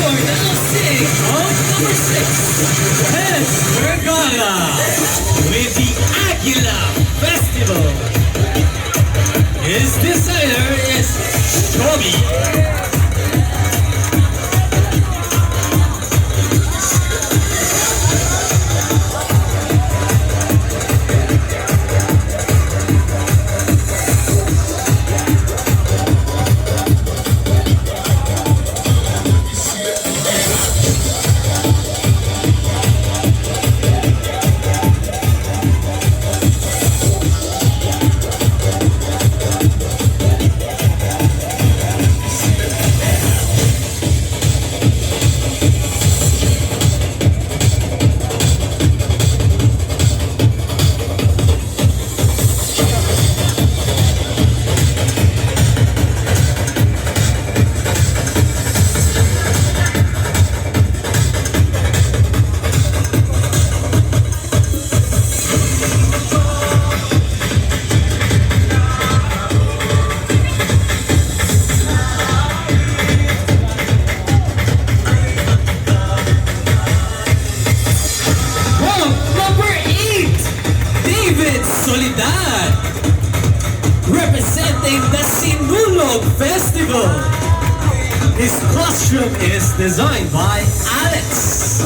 are now seeing Hunk number 6, Vergara, with the Aguila Festival. His designer is Shobi. Representing the Sinulog Festival. His costume is designed by Alex.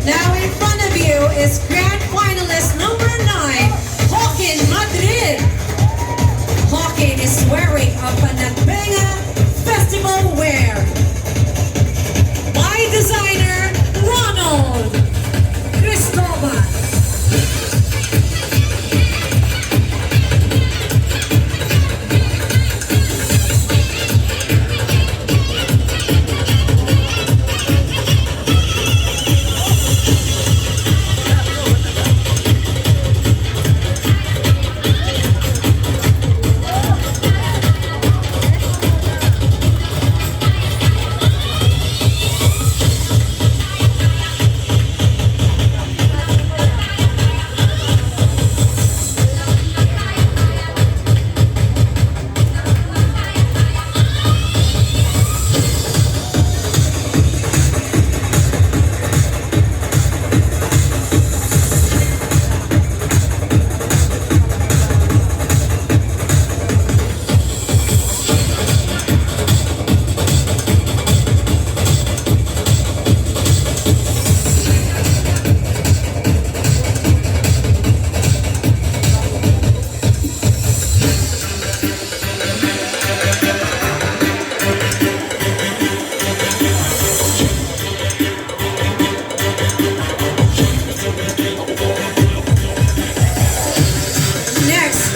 Now in front of you is Grand Finalist Number 9, Madrid. Hawking is wearing a Panagbenga festival wear by designer Ronald Cristobal.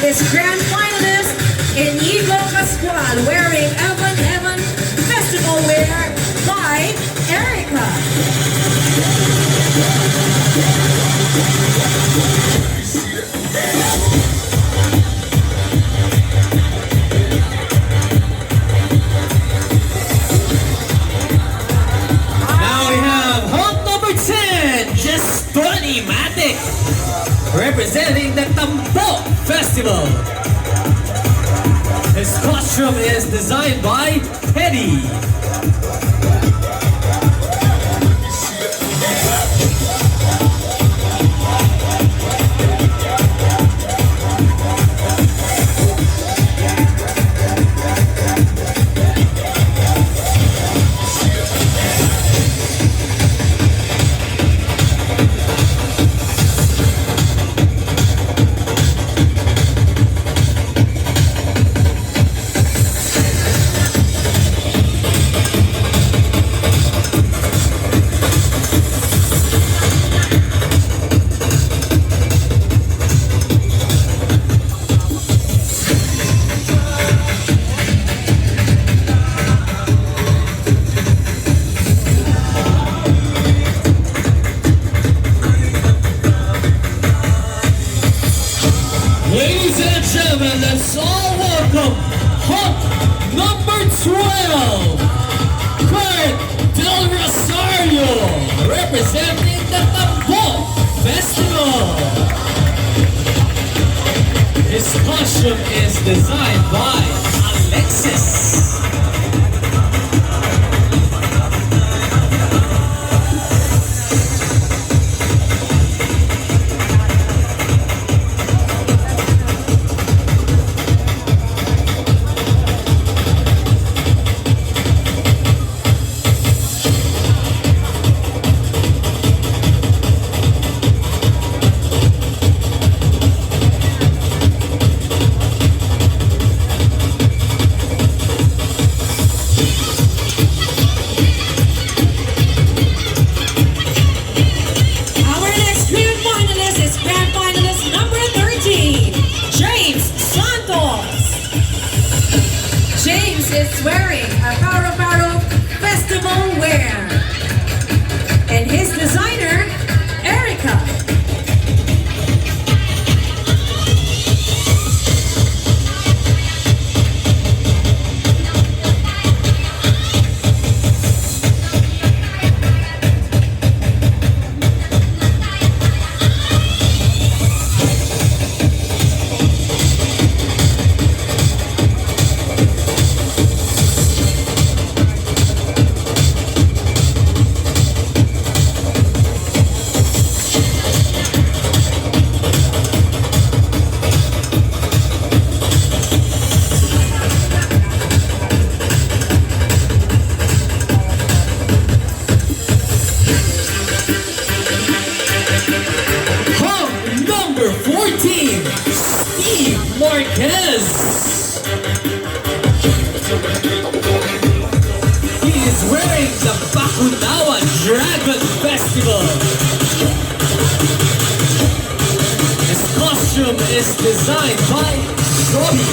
Is Grand Finalist Inigo Pascual wearing Evan Festival wear by Erica. Now we have Hunk number 10, Just 20 Matic, representing the Tambo Festival. His costume is designed by Teddy. Festival. His costume is designed by Alexis. Our next Grand Finalist is Grand Finalist Number 13, James Santos. James is wearing a Paro festival wear. And his designer, Erica. Hunk number 14, Steve Marquez. He is wearing the Bakunawa Dragon Festival. His costume is designed by Shobi.